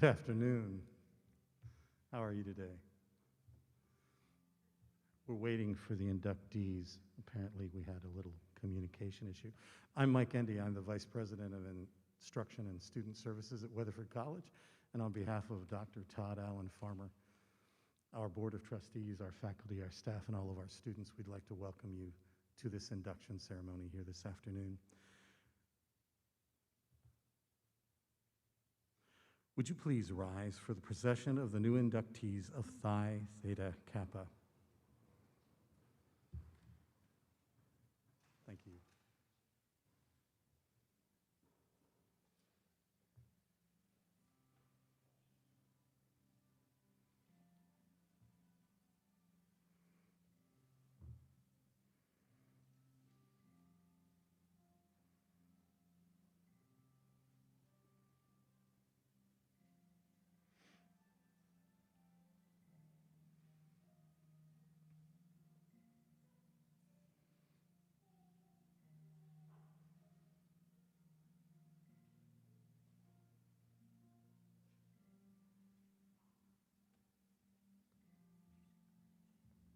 Good afternoon. How are you today? We're waiting for the inductees. Apparently we had a little communication issue. I'm Mike Endy. I'm the Vice President of Instruction and Student Services at Weatherford College. And on behalf of Dr. Todd Allen Farmer, our Board of Trustees, our faculty, our staff, and all of our students, we'd like to welcome you to this induction ceremony here this afternoon. Would you please rise for the procession of the new inductees of Phi Theta Kappa? Thank you.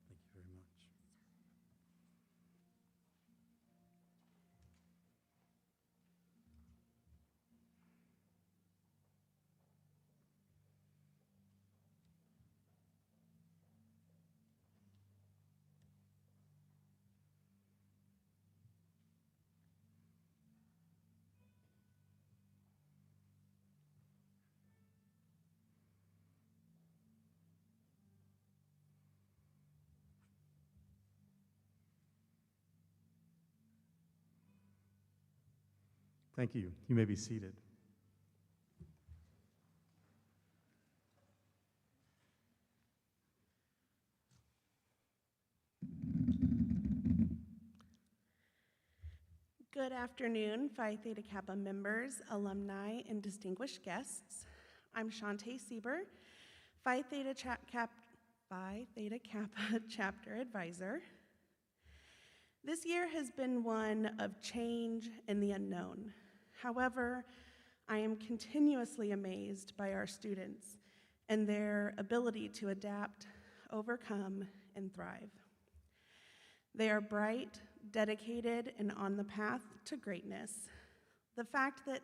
Thank you very much. Thank you. You may be seated. Good afternoon, Phi Theta Kappa members, alumni, and distinguished guests. I'm Shantae Sieber, Phi Theta Kappa Chapter Advisor. This year has been one of change and the unknown. However, I am continuously amazed by our students and their ability to adapt, overcome, and thrive. They are bright, dedicated, and on the path to greatness. The fact that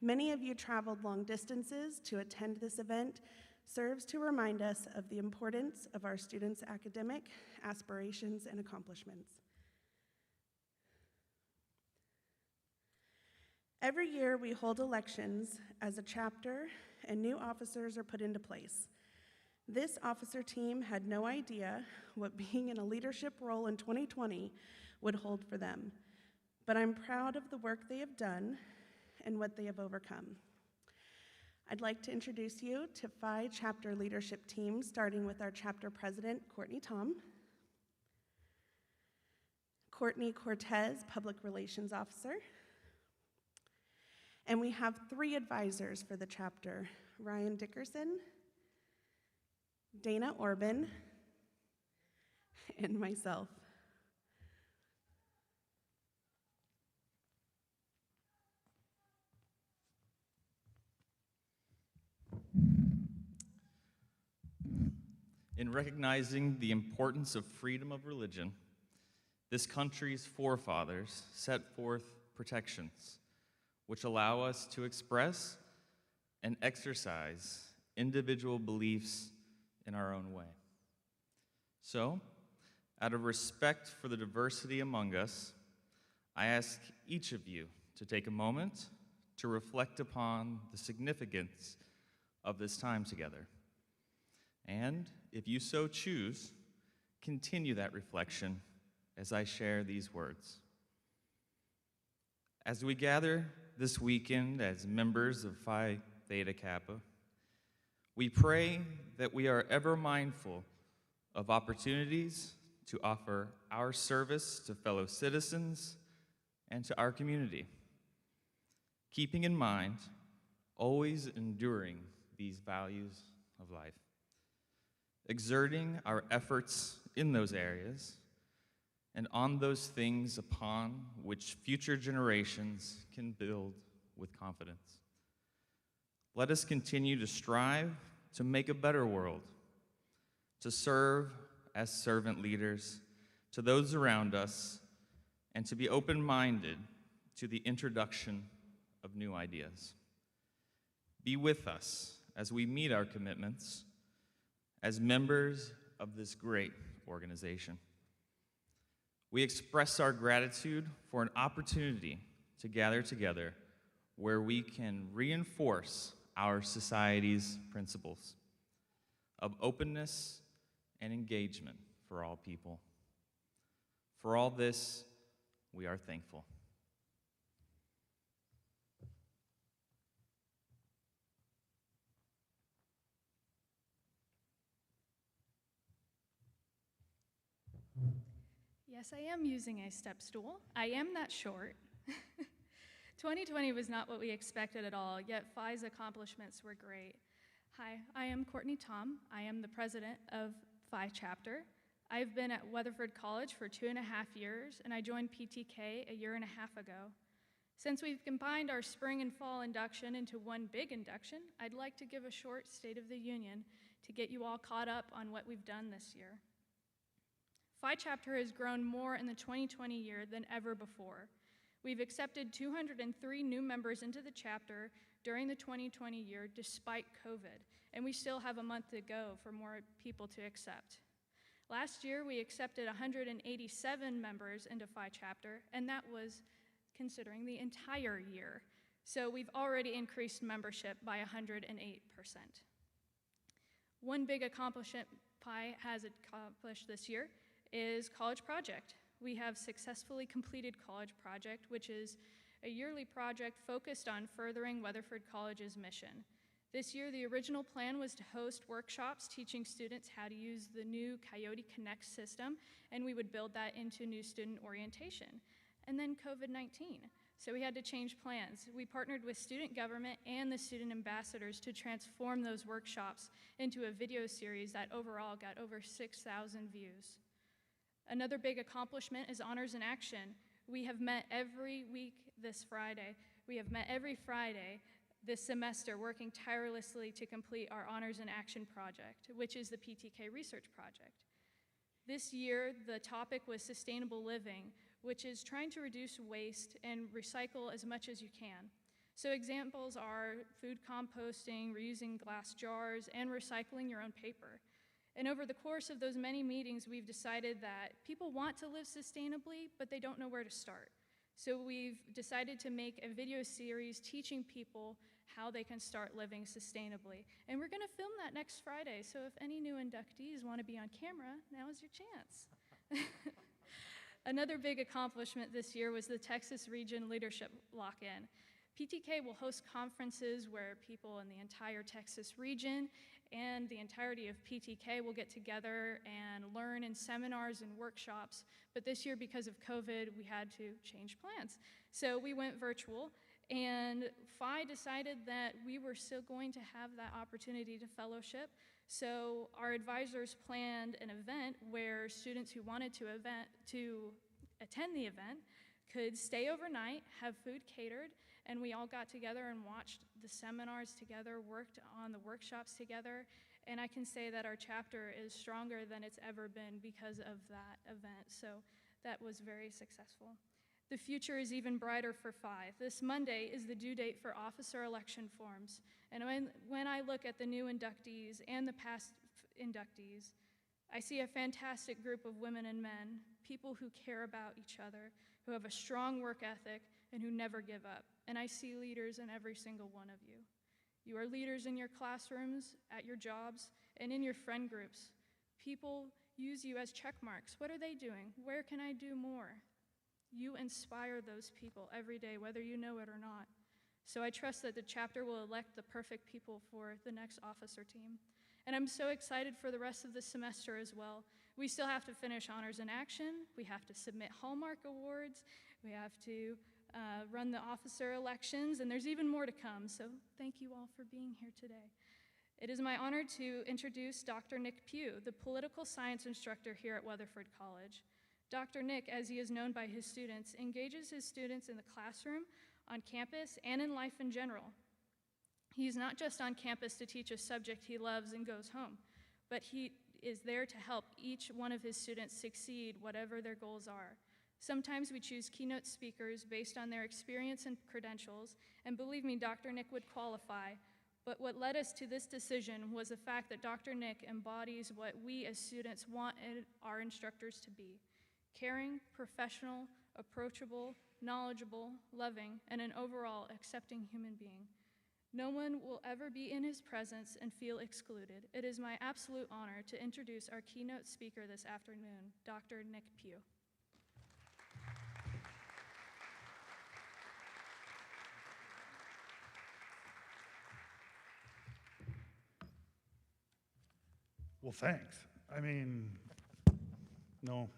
many of you traveled long distances to attend this event serves to remind us of the importance of our students' academic aspirations and accomplishments. Every year we hold elections as a chapter and new officers are put into place. This officer team had no idea what being in a leadership role in 2020 would hold for them, but I'm proud of the work they have done and what they have overcome. I'd like to introduce you to Phi chapter leadership team, starting with our chapter president, Courtney Tom, Courtney Cortez, public relations officer, and we have 3 advisors for the chapter, Ryan Dickerson, Dana Orban, and myself. In recognizing the importance of freedom of religion, this country's forefathers set forth protections which allow us to express and exercise individual beliefs in our own way. So, out of respect for the diversity among us, I ask each of you to take a moment to reflect upon the significance of this time together. And, if you so choose, continue that reflection as I share these words. As we gather this weekend as members of Phi Theta Kappa, we pray that we are ever mindful of opportunities to offer our service to fellow citizens and to our community, keeping in mind always enduring these values of life, exerting our efforts in those areas and on those things upon which future generations can build with confidence. Let us continue to strive to make a better world, to serve as servant leaders to those around us, and to be open-minded to the introduction of new ideas. Be with us as we meet our commitments as members of this great organization. We express our gratitude for an opportunity to gather together where we can reinforce our society's principles of openness and engagement for all people. For all this, we are thankful. Yes, I am using a step stool. I am that short. 2020 was not what we expected at all, yet Phi's accomplishments were great. Hi, I am Courtney Tom. I am the president of Phi Chapter. I've been at Weatherford College for 2.5 years, and I joined PTK a year and a half ago. Since we've combined our spring and fall induction into one big induction, I'd like to give a short State of the Union to get you all caught up on what we've done this year. Phi Chapter has grown more in the 2020 year than ever before. We've accepted 203 new members into the chapter during the 2020 year despite COVID, and we still have a month to go for more people to accept. Last year, we accepted 187 members into Phi Chapter, and that was considering the entire year. So we've already increased membership by 108%. One big accomplishment Phi has accomplished this year is College Project. We have successfully completed College Project, which is a yearly project focused on furthering Weatherford College's mission. This year, the original plan was to host workshops teaching students how to use the new Coyote Connect system, and we would build that into new student orientation. And then COVID-19, so we had to change plans. We partnered with student government and the student ambassadors to transform those workshops into a video series that overall got over 6,000 views. Another big accomplishment is Honors in Action. We have met every week this Friday. We have met every Friday this semester, working tirelessly to complete our Honors in Action project, which is the PTK research project. This year, the topic was sustainable living, which is trying to reduce waste and recycle as much as you can. So examples are food composting, reusing glass jars, and recycling your own paper. And over the course of those many meetings, we've decided that people want to live sustainably, but they don't know where to start. So we've decided to make a video series teaching people how they can start living sustainably. And we're gonna film that next Friday, so if any new inductees wanna be on camera, now is your chance. Another big accomplishment this year was the Texas Region Leadership Lock-In. PTK will host conferences where people in the entire Texas region and the entirety of PTK will get together and learn in seminars and workshops. But this year, because of COVID, we had to change plans. So we went virtual, and Phi decided that we were still going to have that opportunity to fellowship. So our advisors planned an event where students who wanted to attend the event could stay overnight, have food catered, and we all got together and watched the seminars together, worked on the workshops together, and I can say that our chapter is stronger than it's ever been because of that event, so that was very successful. The future is even brighter for Phi. This Monday is the due date for officer election forms, and when I look at the new inductees and the past inductees, I see a fantastic group of women and men, people who care about each other, who have a strong work ethic, and who never give up. And I see leaders in every single one of you. You are leaders in your classrooms, at your jobs, and in your friend groups. People use you as check marks. What are they doing? Where can I do more? You inspire those people every day, whether you know it or not. So I trust that the chapter will elect the perfect people for the next officer team. And I'm so excited for the rest of the semester as well. We still have to finish Honors in Action. We have to submit Hallmark Awards. We have to run the officer elections, and there's even more to come. So thank you all for being here today. It is my honor to introduce Dr. Nick Pugh, the political science instructor here at Weatherford College. Dr. Nick, as he is known by his students, engages his students in the classroom, on campus, and in life in general. He's not just on campus to teach a subject he loves and goes home, but he is there to help each one of his students succeed, whatever their goals are. Sometimes we choose keynote speakers based on their experience and credentials, and believe me, Dr. Nick would qualify, but what led us to this decision was the fact that Dr. Nick embodies what we as students want our instructors to be: caring, professional, approachable, knowledgeable, loving, and an overall accepting human being. No one will ever be in his presence and feel excluded. It is my absolute honor to introduce our keynote speaker this afternoon, Dr. Nick Pugh. Well, thanks. I mean, no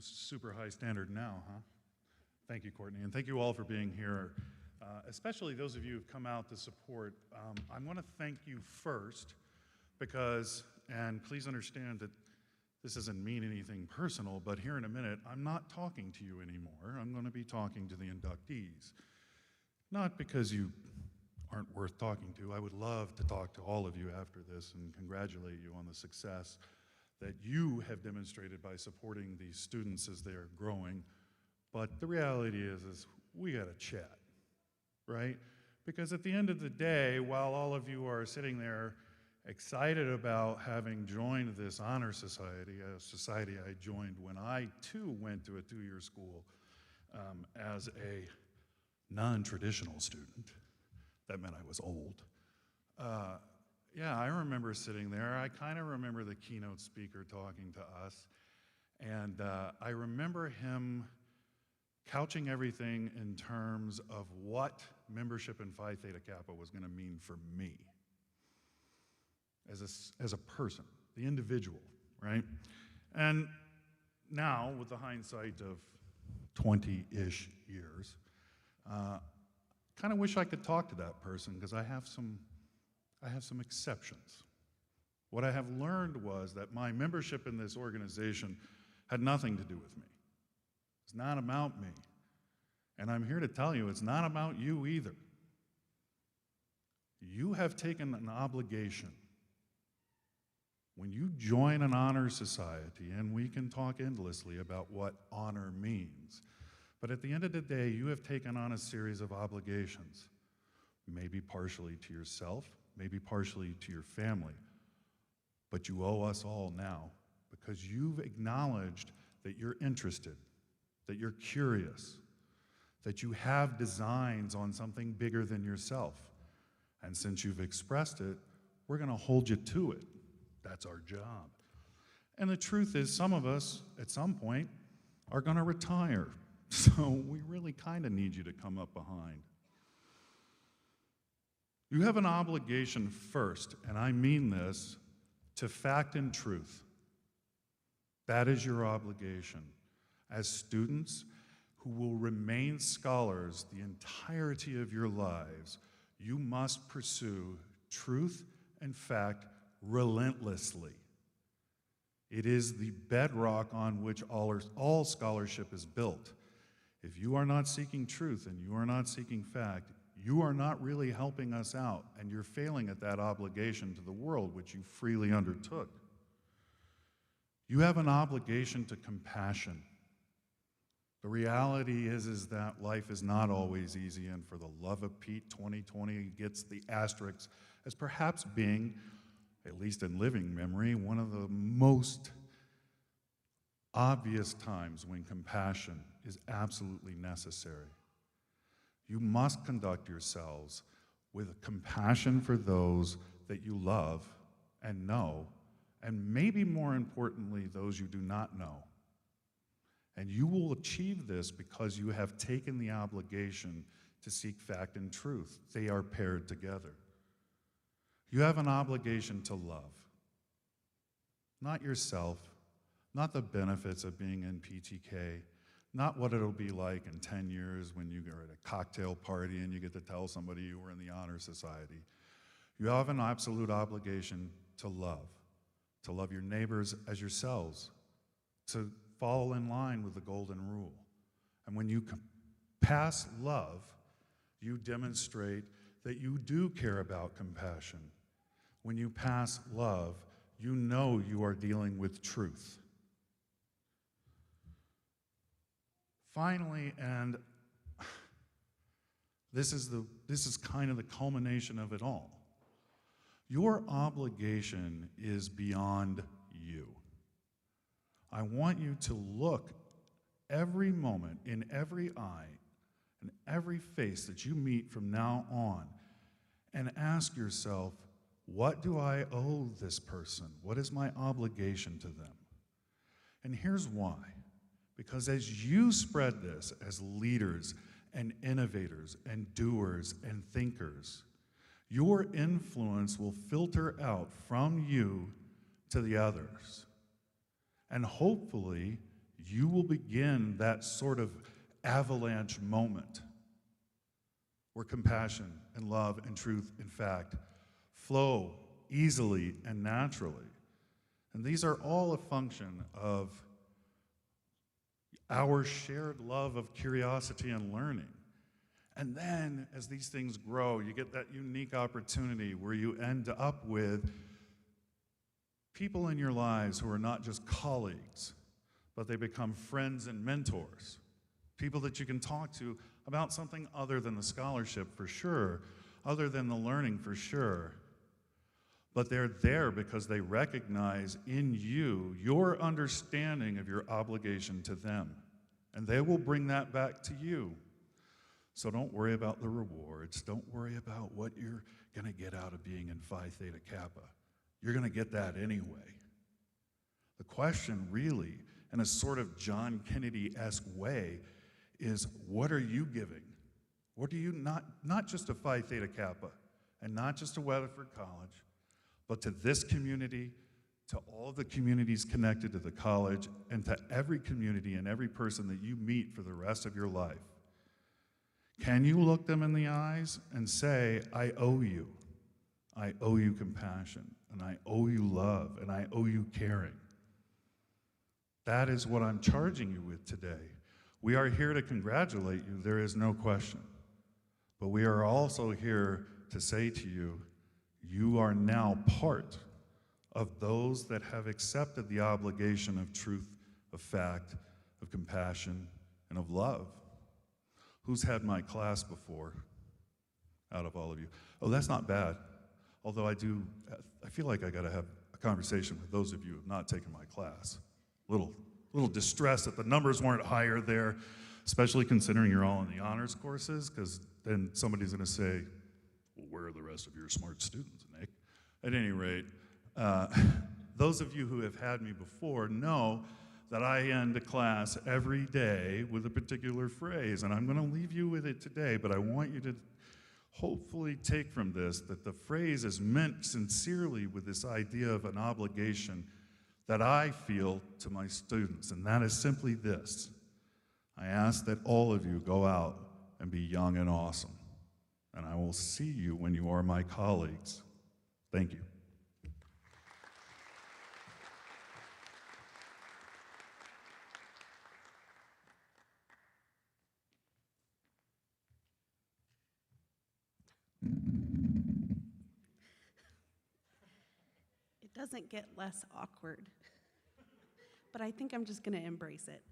super high standard now, huh? Thank you, Courtney, and thank you all for being here, especially those of you who've come out to support. I want to thank you first because, and please understand that this doesn't mean anything personal, but here in a minute, I'm not talking to you anymore. I'm going to be talking to the inductees. Not because you aren't worth talking to. I would love to talk to all of you after this and congratulate you on the success that you have demonstrated by supporting these students as they are growing. But the reality is we gotta chat, right? Because at the end of the day, while all of you are sitting there excited about having joined this honor society, a society I joined when I too went to a two-year school as a non-traditional student. That meant I was old. Yeah, I remember sitting there. I kind of remember the keynote speaker talking to us. And I remember him couching everything in terms of what membership in Phi Theta Kappa was going to mean for me as a person, the individual, right? And now, with the hindsight of 20-ish years, kind of wish I could talk to that person because I have some exceptions. What I have learned was that my membership in this organization had nothing to do with me. It's not about me. And I'm here to tell you it's not about you either. You have taken an obligation. When you join an honor society, and we can talk endlessly about what honor means, but at the end of the day, you have taken on a series of obligations, maybe partially to yourself, maybe partially to your family, but you owe us all now because you've acknowledged that you're interested, that you're curious, that you have designs on something bigger than yourself. And since you've expressed it, we're going to hold you to it. That's our job. And the truth is, some of us, at some point, are going to retire. So we really kind of need you to come up behind. You have an obligation first, and I mean this, to fact and truth. That is your obligation. As students who will remain scholars the entirety of your lives, you must pursue truth and fact relentlessly. It is the bedrock on which all scholarship is built. If you are not seeking truth and you are not seeking fact, you are not really helping us out, and you're failing at that obligation to the world which you freely undertook. You have an obligation to compassion. The reality is that life is not always easy, and for the love of Pete, 2020 gets the asterisk as perhaps being, at least in living memory, one of the most obvious times when compassion is absolutely necessary. You must conduct yourselves with compassion for those that you love and know, and maybe more importantly, those you do not know. And you will achieve this because you have taken the obligation to seek fact and truth. They are paired together. You have an obligation to love. Not yourself, not the benefits of being in PTK, not what it'll be like in 10 years when you are at a cocktail party and you get to tell somebody you were in the Honor Society. You have an absolute obligation to love your neighbors as yourselves, to fall in line with the golden rule. And when you pass love, you demonstrate that you do care about compassion. When you pass love, you know you are dealing with truth. Finally, and this is kind of the culmination of it all, your obligation is beyond you. I want you to look every moment in every eye and every face that you meet from now on and ask yourself, what do I owe this person? What is my obligation to them? And here's why. Because as you spread this as leaders and innovators and doers and thinkers, your influence will filter out from you to the others. And hopefully, you will begin that sort of avalanche moment where compassion and love and truth, in fact, flow easily and naturally. And these are all a function of our shared love of curiosity and learning. And then, as these things grow, you get that unique opportunity where you end up with people in your lives who are not just colleagues, but they become friends and mentors. People that you can talk to about something other than the scholarship, for sure, other than the learning, for sure. But they're there because they recognize in you your understanding of your obligation to them. And they will bring that back to you. So don't worry about the rewards. Don't worry about what you're going to get out of being in Phi Theta Kappa. You're going to get that anyway. The question really, in a sort of John Kennedy-esque way, is what are you giving? What are you not just to Phi Theta Kappa and not just to Weatherford College, but to this community, to all the communities connected to the college, and to every community and every person that you meet for the rest of your life. Can you look them in the eyes and say, I owe you. I owe you compassion, and I owe you love, and I owe you caring. That is what I'm charging you with today. We are here to congratulate you, there is no question. But we are also here to say to you, you are now part of those that have accepted the obligation of truth, of fact, of compassion, and of love. Who's had my class before out of all of you? Oh, that's not bad. Although I feel like I gotta have a conversation with those of you who have not taken my class. Little distressed that the numbers weren't higher there, especially considering you're all in the honors courses, because then somebody's gonna say, well, where are the rest of your smart students, Nick? At any rate, those of you who have had me before know that I end a class every day with a particular phrase, and I'm going to leave you with it today, but I want you to hopefully take from this that the phrase is meant sincerely with this idea of an obligation that I feel to my students, and that is simply this. I ask that all of you go out and be young and awesome, and I will see you when you are my colleagues. Thank you. It doesn't get less awkward, but I think I'm just going to embrace it.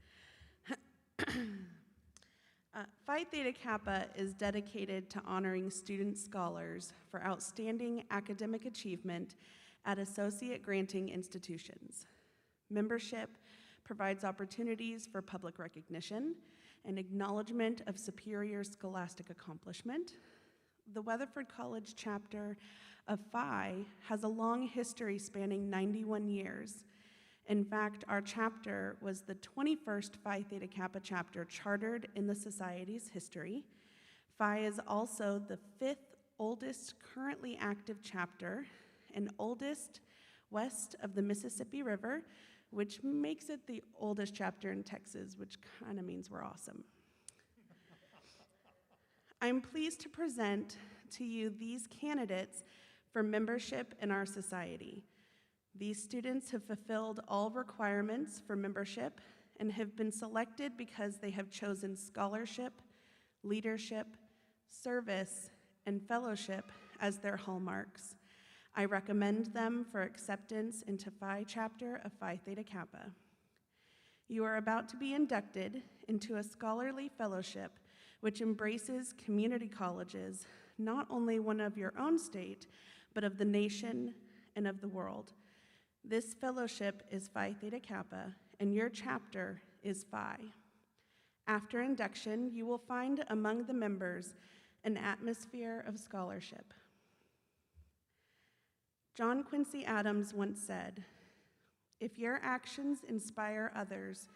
Phi Theta Kappa is dedicated to honoring student scholars for outstanding academic achievement at associate granting institutions. Membership provides opportunities for public recognition and acknowledgement of superior scholastic accomplishment. The Weatherford College chapter of Phi has a long history spanning 91 years. In fact, our chapter was the 21st Phi Theta Kappa chapter chartered in the Society's history. Phi is also the 5th oldest currently active chapter and oldest west of the Mississippi River, which makes it the oldest chapter in Texas, which kind of means we're awesome. I'm pleased to present to you these candidates for membership in our society. These students have fulfilled all requirements for membership and have been selected because they have chosen scholarship, leadership, service, and fellowship as their hallmarks. I recommend them for acceptance into Phi Chapter of Phi Theta Kappa. You are about to be inducted into a scholarly fellowship which embraces community colleges, not only one of your own state, but of the nation and of the world. This fellowship is Phi Theta Kappa, and your chapter is Phi. After induction, you will find among the members an atmosphere of scholarship. John Quincy Adams once said, "If your actions inspire others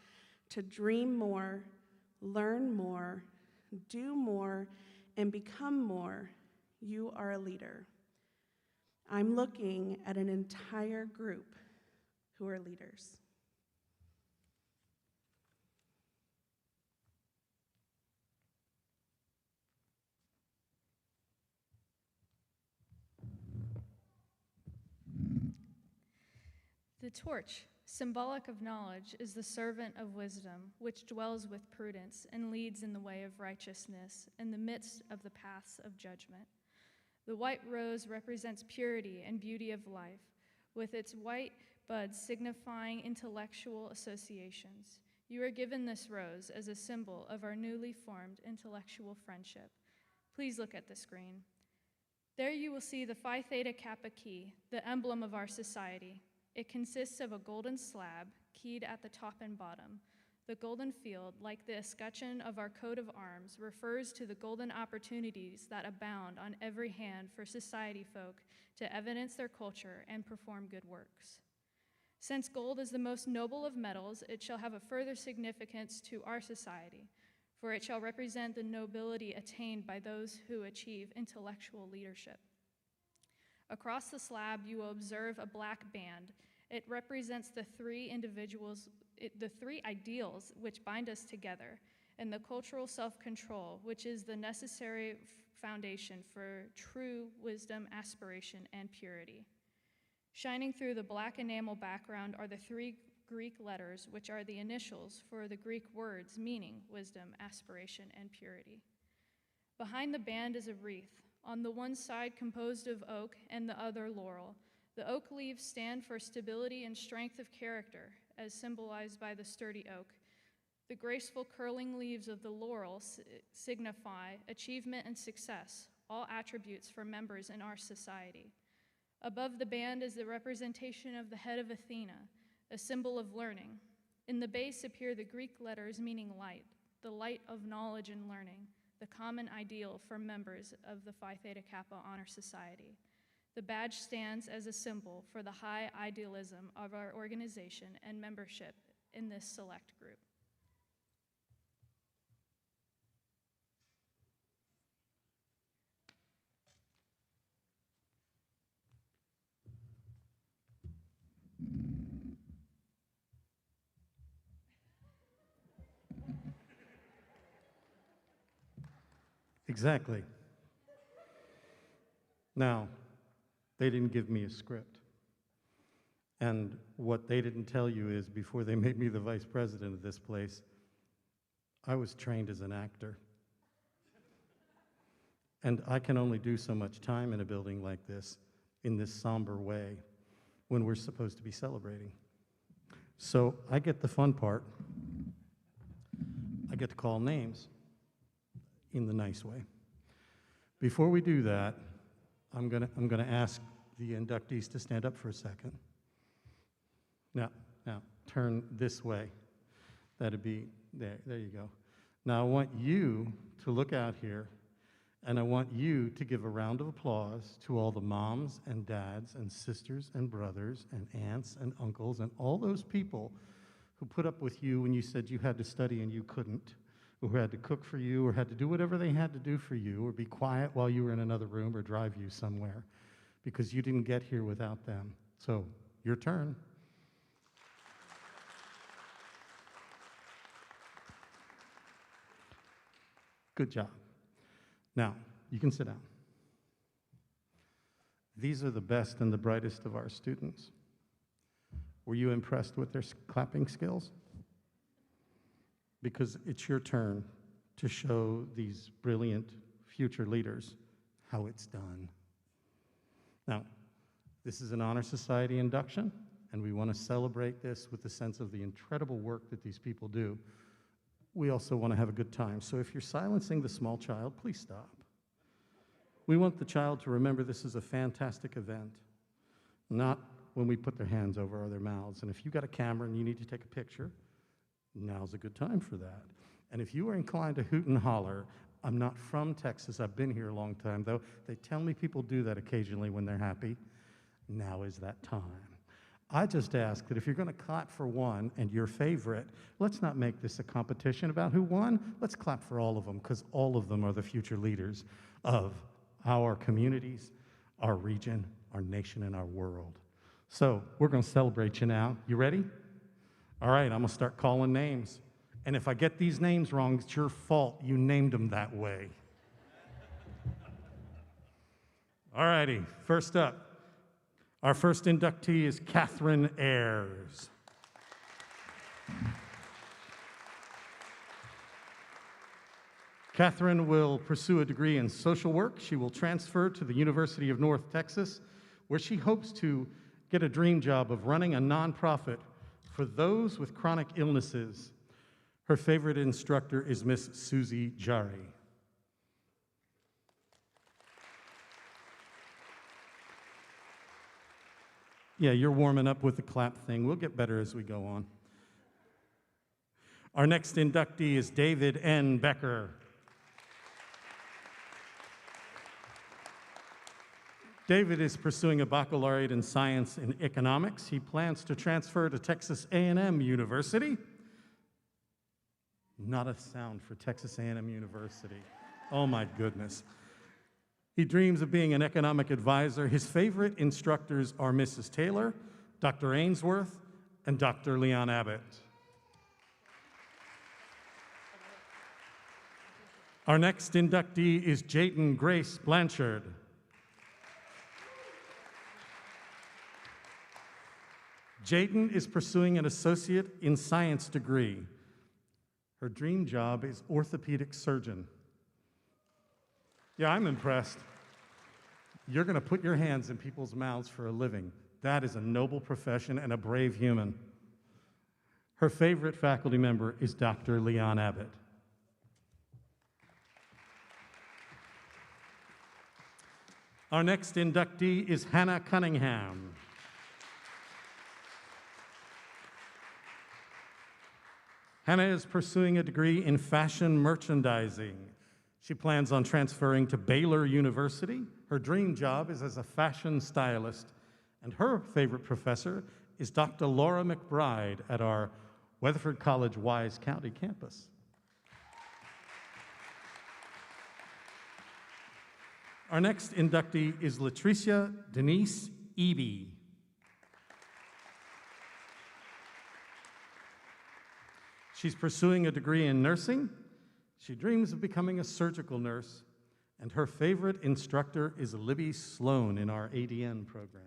to dream more, learn more, do more, and become more, you are a leader." I'm looking at an entire group who are leaders. The torch, symbolic of knowledge, is the servant of wisdom, which dwells with prudence and leads in the way of righteousness in the midst of the paths of judgment. The white rose represents purity and beauty of life, with its white buds signifying intellectual associations. You are given this rose as a symbol of our newly formed intellectual friendship. Please look at the screen. There you will see the Phi Theta Kappa key, the emblem of our society. It consists of a golden slab keyed at the top and bottom. The golden field, like the escutcheon of our coat of arms, refers to the golden opportunities that abound on every hand for society folk to evidence their culture and perform good works. Since gold is the most noble of metals, it shall have a further significance to our society, for it shall represent the nobility attained by those who achieve intellectual leadership. Across the slab, you will observe a black band. It represents the three ideals which bind us together, and the cultural self-control, which is the necessary foundation for true wisdom, aspiration, and purity. Shining through the black enamel background are the three Greek letters, which are the initials for the Greek words meaning wisdom, aspiration, and purity. Behind the band is a wreath, on the one side composed of oak and the other laurel. The oak leaves stand for stability and strength of character, as symbolized by the sturdy oak. The graceful curling leaves of the laurel signify achievement and success, all attributes for members in our society. Above the band is the representation of the head of Athena, a symbol of learning. In the base appear the Greek letters meaning light, the light of knowledge and learning, the common ideal for members of the Phi Theta Kappa Honor Society. The badge stands as a symbol for the high idealism of our organization and membership in this select group. Exactly. Now, they didn't give me a script. And what they didn't tell you is before they made me the vice president of this place, I was trained as an actor. And I can only do so much time in a building like this, in this somber way, when we're supposed to be celebrating. So I get the fun part. I get to call names in the nice way. Before we do that, I'm gonna ask the inductees to stand up for a second. Now, turn this way. That'd be, there you go. Now I want you to look out here, and I want you to give a round of applause to all the moms and dads and sisters and brothers and aunts and uncles and all those people who put up with you when you said you had to study and you couldn't, or who had to cook for you, or had to do whatever they had to do for you, or be quiet while you were in another room, or drive you somewhere, because you didn't get here without them. So, your turn. Good job. Now, you can sit down. These are the best and the brightest of our students. Were you impressed with their clapping skills? Because it's your turn to show these brilliant future leaders how it's done. Now, this is an Honor Society induction, and we want to celebrate this with the sense of the incredible work that these people do. We also want to have a good time. So if you're silencing the small child, please stop. We want the child to remember this is a fantastic event, not when we put their hands over their mouths. And if you've got a camera and you need to take a picture, now's a good time for that. And if you are inclined to hoot and holler, I'm not from Texas, I've been here a long time, though. They tell me people do that occasionally when they're happy. Now is that time. I just ask that if you're going to clap for one and your favorite, let's not make this a competition about who won. Let's clap for all of them, because all of them are the future leaders of our communities, our region, our nation, and our world. So we're going to celebrate you now. You ready? All right, I'm going to start calling names. And if I get these names wrong, it's your fault. You named them that way. All righty, first up. Our first inductee is Catherine Ayers. Catherine will pursue a degree in social work. She will transfer to the University of North Texas, where she hopes to get a dream job of running a nonprofit for those with chronic illnesses. Her favorite instructor is Miss Susie Jari. Yeah, you're warming up with the clap thing. We'll get better as we go on. Our next inductee is David N. Becker. David is pursuing a baccalaureate in science and economics. He plans to transfer to Texas A&M University. Not a sound for Texas A&M University. Oh my goodness. He dreams of being an economic advisor. His favorite instructors are Mrs. Taylor, Dr. Ainsworth, and Dr. Leon Abbott. Our next inductee is Jayden Grace Blanchard. Jayden is pursuing an associate in science degree. Her dream job is orthopedic surgeon. Yeah, I'm impressed. You're going to put your hands in people's mouths for a living. That is a noble profession and a brave human. Her favorite faculty member is Dr. Leon Abbott. Our next inductee is Hannah Cunningham. Hannah is pursuing a degree in fashion merchandising. She plans on transferring to Baylor University. Her dream job is as a fashion stylist, and her favorite professor is Dr. Laura McBride at our Weatherford College Wise County campus. Our next inductee is Latricia Denise Eby. She's pursuing a degree in nursing. She dreams of becoming a surgical nurse, and her favorite instructor is Libby Sloan in our ADN program.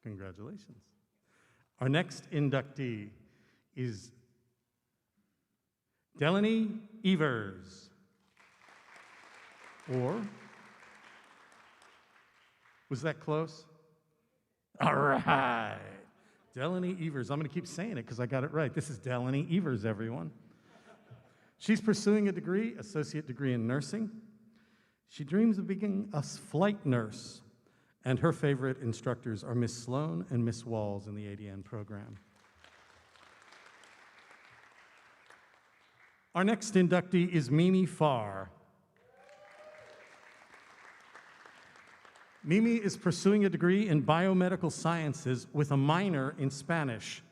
Congratulations. Our next inductee is Delaney Evers. Or, was that close? All right. Delaney Evers. I'm going to keep saying it because I got it right. This is Delaney Evers, everyone. She's pursuing a degree, associate degree in nursing. She dreams of being a flight nurse, and her favorite instructors are Miss Sloan and Miss Walls in the ADN program. Our next inductee is Mimi Farr. Mimi is pursuing a degree in biomedical sciences with a minor in Spanish.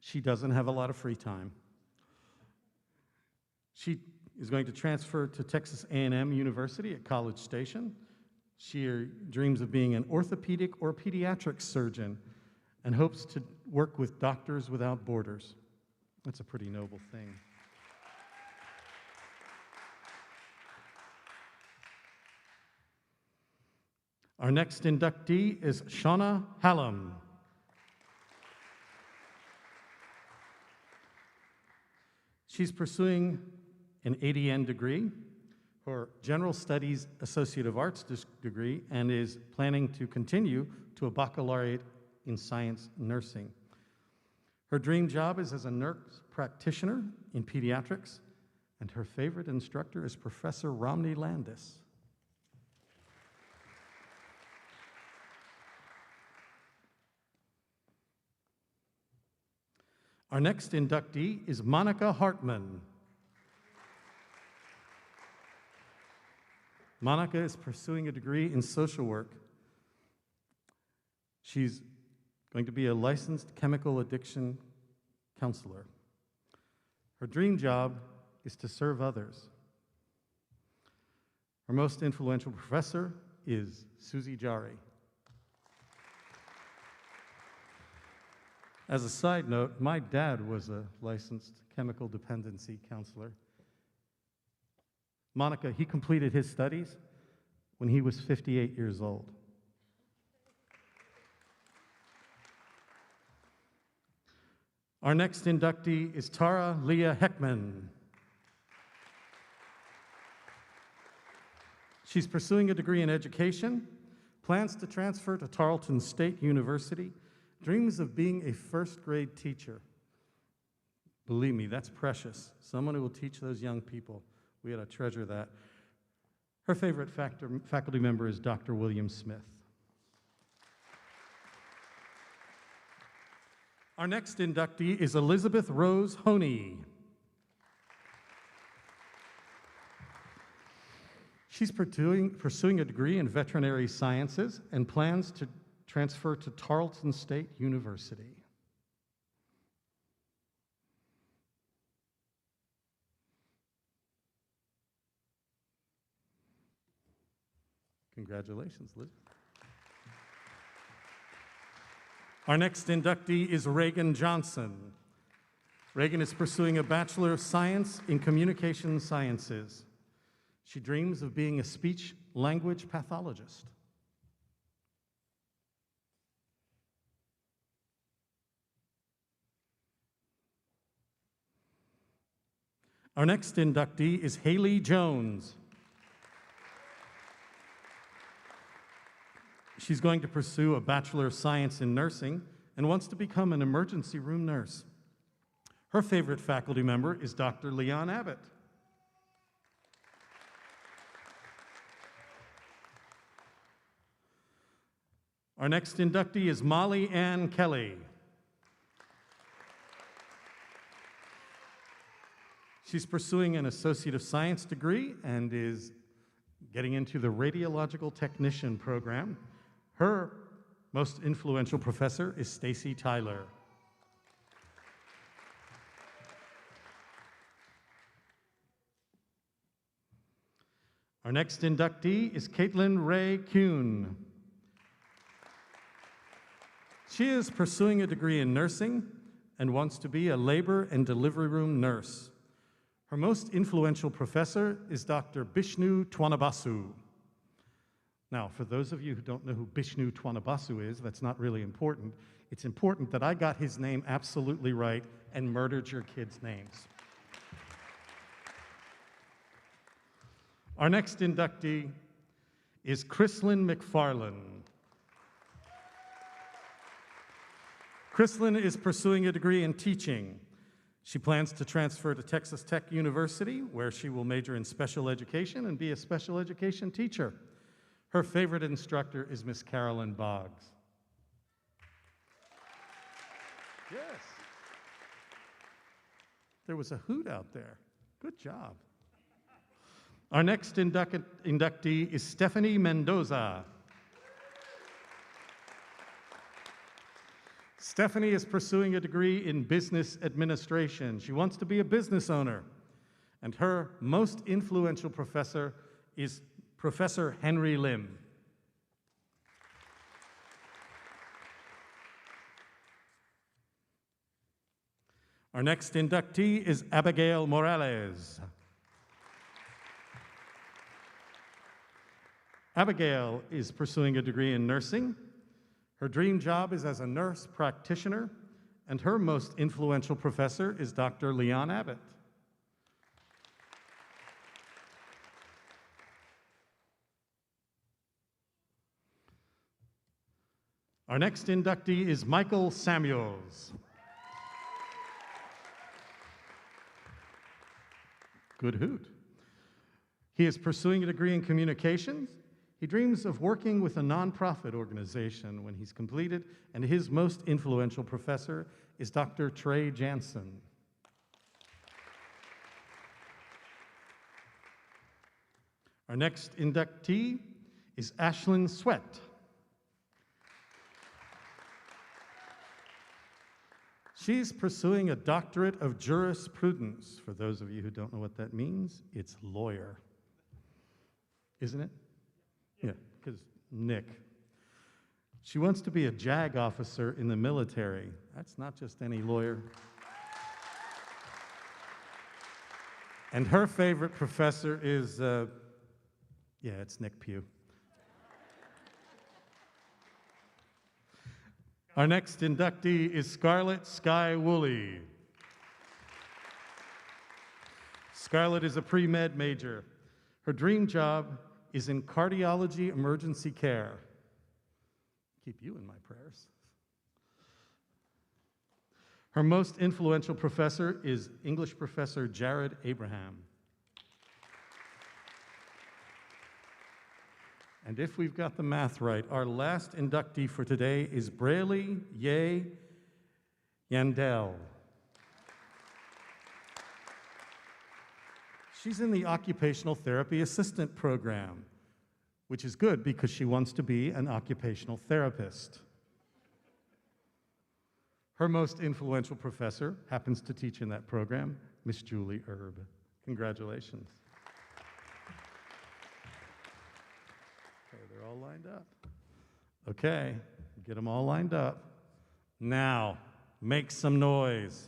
She doesn't have a lot of free time. She is going to transfer to Texas A&M University at College Station. She dreams of being an orthopedic or pediatric surgeon and hopes to work with Doctors Without Borders. That's a pretty noble thing. Our next inductee is Shauna Hallam. She's pursuing an ADN degree, her General Studies Associate of Arts degree, and is planning to continue to a baccalaureate in science nursing. Her dream job is as a nurse practitioner in pediatrics, and her favorite instructor is Professor Romney Landis. Our next inductee is Monica Hartman. Monica is pursuing a degree in social work. She's going to be a licensed chemical addiction counselor. Her dream job is to serve others. Her most influential professor is Susie Jari. As a side note, my dad was a licensed chemical dependency counselor. Monica, he completed his studies when he was 58 years old. Our next inductee is Tara Leah Heckman. She's pursuing a degree in education, plans to transfer to Tarleton State University, dreams of being a first-grade teacher. Believe me, that's precious. Someone who will teach those young people. We ought to treasure that. Her favorite faculty member is Dr. William Smith. Our next inductee is Elizabeth Rose Honey. She's pursuing a degree in veterinary sciences and plans to transfer to Tarleton State University. Congratulations, Liz. Our next inductee is Reagan Johnson. Reagan is pursuing a Bachelor of Science in Communication Sciences. She dreams of being a speech-language pathologist. Our next inductee is Hayley Jones. She's going to pursue a Bachelor of Science in Nursing and wants to become an emergency room nurse. Her favorite faculty member is Dr. Leon Abbott. Our next inductee is Molly Ann Kelly. She's pursuing an Associate of Science degree and is getting into the Radiological Technician program. Her most influential professor is Stacy Tyler. Our next inductee is Caitlin Ray Kuhn. She is pursuing a degree in nursing and wants to be a labor and delivery room nurse. Her most influential professor is Dr. Bishnu Twanabasu. Now, for those of you who don't know who Bishnu Twanabasu is, that's not really important. It's important that I got his name absolutely right and murdered your kids' names. Our next inductee is Chrislyn Mcfarland. Chrislyn is pursuing a degree in teaching. She plans to transfer to Texas Tech University, where she will major in special education and be a special education teacher. Her favorite instructor is Miss Carolyn Boggs. Yes. There was a hoot out there. Good job. Our next inductee is Stephanie Mendoza. Stephanie is pursuing a degree in business administration. She wants to be a business owner. And her most influential professor is Professor Henry Lim. Our next inductee is Abigail Morales. Abigail is pursuing a degree in nursing. Her dream job is as a nurse practitioner, and her most influential professor is Dr. Leon Abbott. Our next inductee is Michael Samuels. Good hoot. He is pursuing a degree in communications. He dreams of working with a nonprofit organization when he's completed, and his most influential professor is Dr. Trey Jansen. Our next inductee is Ashlyn Swett. She's pursuing a doctorate of jurisprudence. For those of you who don't know what that means, it's lawyer. Isn't it? Yeah, because Nick. She wants to be a JAG officer in the military. That's not just any lawyer. And her favorite professor is, it's Nick Pugh. Our next inductee is Scarlett Sky Woolley. Scarlett is a pre-med major. Her dream job is in cardiology emergency care. Keep you in my prayers. Her most influential professor is English professor Jared Abraham. And if we've got the math right, our last inductee for today is Braley Ye Yandel. She's in the Occupational Therapy Assistant Program, which is good because she wants to be an occupational therapist. Her most influential professor happens to teach in that program, Miss Julie Erb. Congratulations. Okay, they're all lined up. Okay, get them all lined up. Now, make some noise.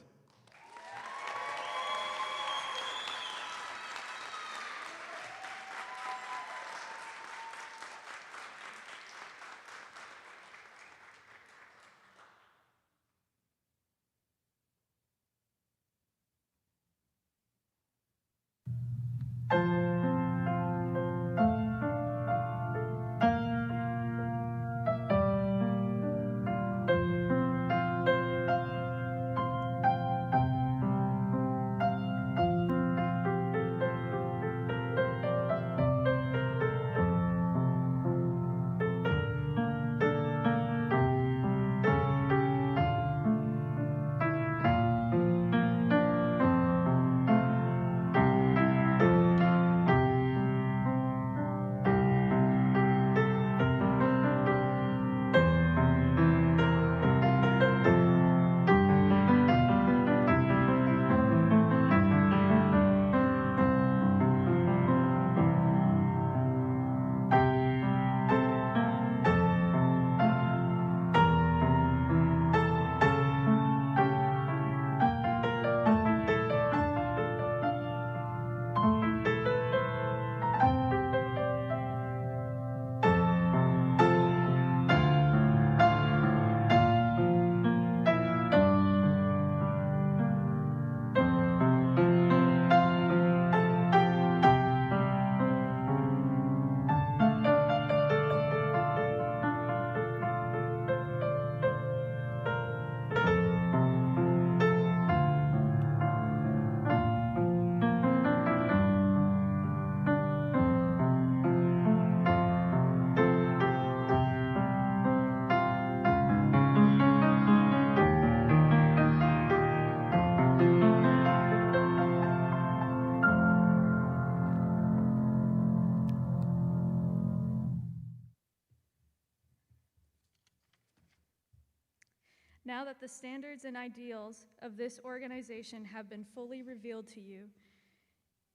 Now that the standards and ideals of this organization have been fully revealed to you,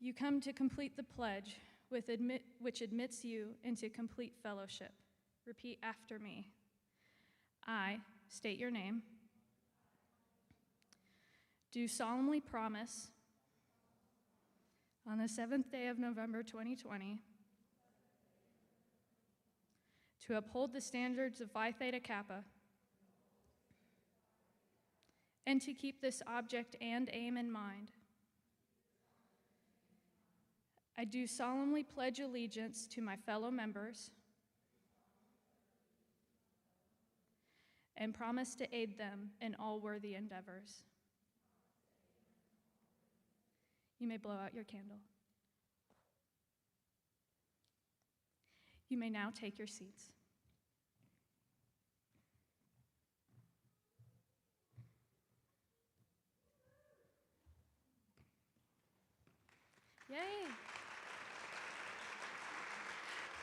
you come to complete the pledge which admits you into complete fellowship. Repeat after me. I state your name. Do solemnly promise on the 7th day of November 2020 to uphold the standards of Phi Theta Kappa, and to keep this object and aim in mind. I do solemnly pledge allegiance to my fellow members and promise to aid them in all worthy endeavors. You may blow out your candle. You may now take your seats. Yay!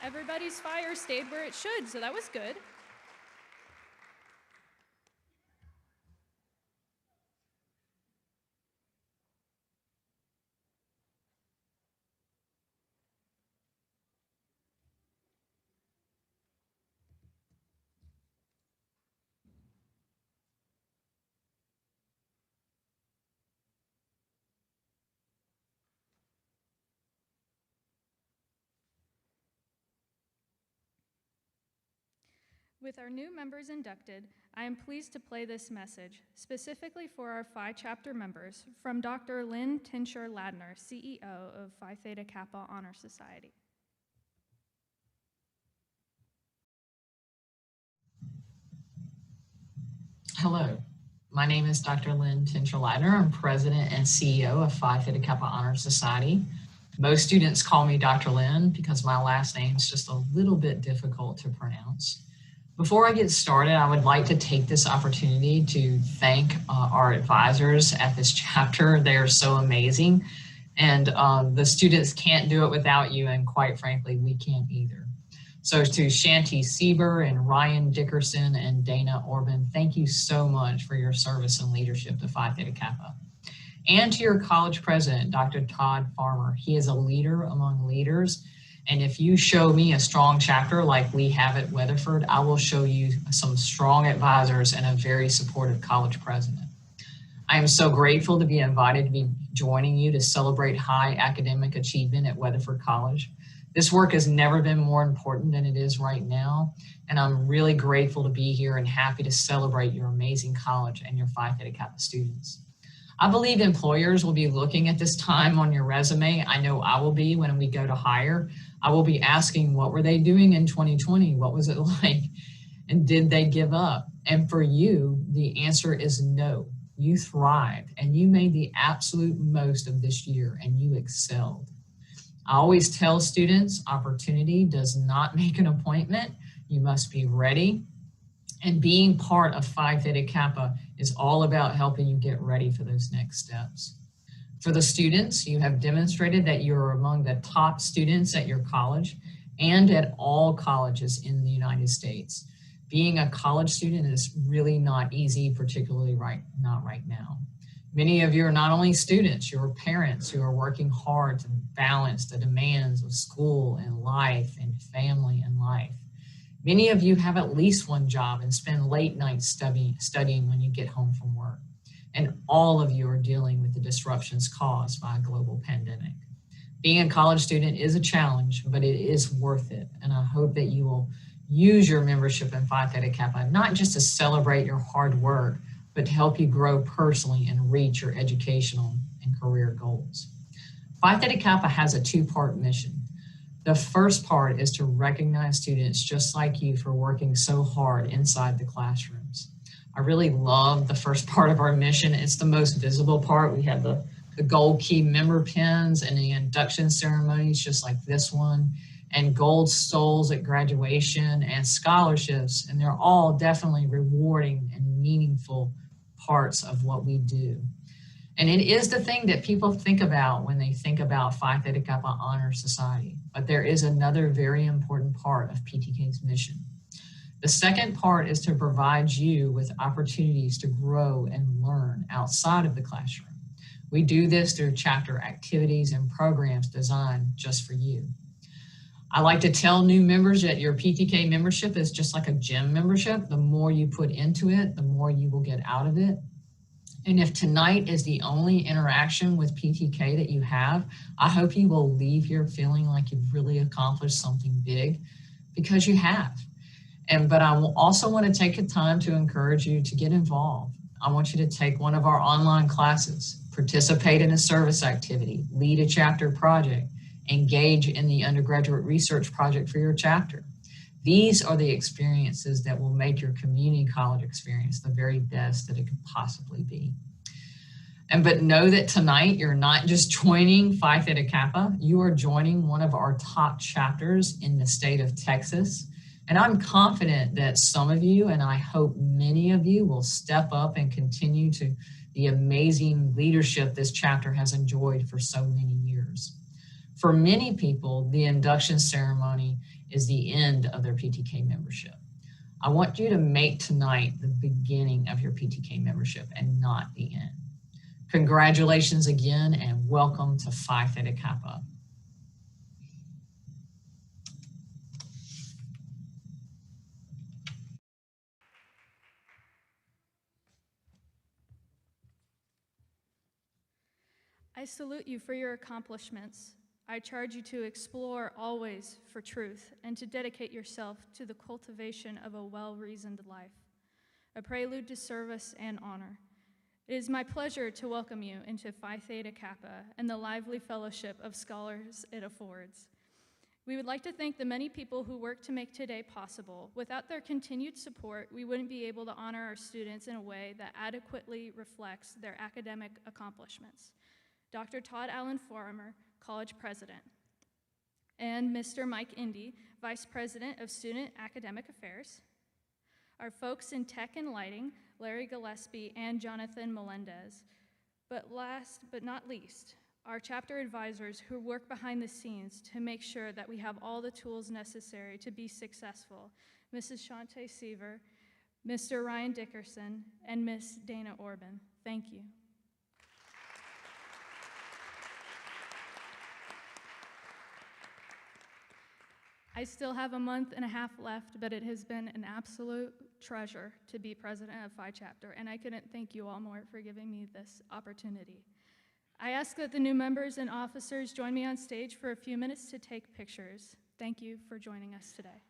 Everybody's fire stayed where it should, so that was good. With our new members inducted, I am pleased to play this message, specifically for our Phi Chapter members, from Dr. Lynn Tincher-Ladner, CEO of Phi Theta Kappa Honor Society. Hello, my name is Dr. Lynn Tincher-Ladner. I'm President and CEO of Phi Theta Kappa Honor Society. Most students call me Dr. Lynn because my last name is just a little bit difficult to pronounce. Before I get started, I would like to take this opportunity to thank our advisors at this chapter. They are so amazing, and the students can't do it without you, and quite frankly, we can't either. So to Shanti Sieber and Ryan Dickerson and Dana Orban, thank you so much for your service and leadership to Phi Theta Kappa. And to your college president, Dr. Todd Farmer. He is a leader among leaders. And if you show me a strong chapter like we have at Weatherford, I will show you some strong advisors and a very supportive college president. I am so grateful to be invited to be joining you to celebrate high academic achievement at Weatherford College. This work has never been more important than it is right now, and I'm really grateful to be here and happy to celebrate your amazing college and your Phi Theta Kappa students. I believe employers will be looking at this time on your resume. I know I will be when we go to hire. I will be asking, what were they doing in 2020? What was it like? And did they give up? And for you, the answer is no. You thrived and you made the absolute most of this year and you excelled. I always tell students, opportunity does not make an appointment. You must be ready. And being part of Phi Theta Kappa is all about helping you get ready for those next steps. For the students, you have demonstrated that you're among the top students at your college and at all colleges in the United States. Being a college student is really not easy, particularly not right now. Many of you are not only students, you're parents who are working hard to balance the demands of school and life and family and life. Many of you have at least one job and spend late nights studying when you get home from work. And all of you are dealing with the disruptions caused by a global pandemic. Being a college student is a challenge, but it is worth it. And I hope that you will use your membership in Phi Theta Kappa, not just to celebrate your hard work, but to help you grow personally and reach your educational and career goals. Phi Theta Kappa has a two-part mission. The first part is to recognize students just like you for working so hard inside the classrooms. I really love the first part of our mission. It's the most visible part. We have the gold key member pins and the induction ceremonies just like this one, and gold stoles at graduation and scholarships. And they're all definitely rewarding and meaningful parts of what we do. And it is the thing that people think about when they think about Phi Theta Kappa Honor Society. But there is another very important part of PTK's mission. The second part is to provide you with opportunities to grow and learn outside of the classroom. We do this through chapter activities and programs designed just for you. I like to tell new members that your PTK membership is just like a gym membership. The more you put into it, the more you will get out of it. And if tonight is the only interaction with PTK that you have, I hope you will leave here feeling like you've really accomplished something big, because you have. But I will also want to take a time to encourage you to get involved. I want you to take one of our online classes, participate in a service activity, lead a chapter project, engage in the undergraduate research project for your chapter. These are the experiences that will make your community college experience the very best that it could possibly be. But know that tonight you're not just joining Phi Theta Kappa, you are joining one of our top chapters in the state of Texas. And I'm confident that some of you, and I hope many of you, will step up and continue to the amazing leadership this chapter has enjoyed for so many years. For many people, the induction ceremony is the end of their PTK membership. I want you to make tonight the beginning of your PTK membership and not the end. Congratulations again and welcome to Phi Theta Kappa. I salute you for your accomplishments. I charge you to explore always for truth and to dedicate yourself to the cultivation of a well-reasoned life, a prelude to service and honor. It is my pleasure to welcome you into Phi Theta Kappa and the lively fellowship of scholars it affords. We would like to thank the many people who worked to make today possible. Without their continued support, we wouldn't be able to honor our students in a way that adequately reflects their academic accomplishments. Dr. Todd Allen Farmer, College President, and Mr. Mike Indy, Vice President of Student Academic Affairs. Our folks in Tech and Lighting, Larry Gillespie and Jonathan Melendez. But last but not least, our chapter advisors who work behind the scenes to make sure that we have all the tools necessary to be successful, Mrs. Shantae Seaver, Mr. Ryan Dickerson, and Miss Dana Orban. Thank you. I still have a month and a half left, but it has been an absolute treasure to be president of Phi Chapter, and I couldn't thank you all more for giving me this opportunity. I ask that the new members and officers join me on stage for a few minutes to take pictures. Thank you for joining us today.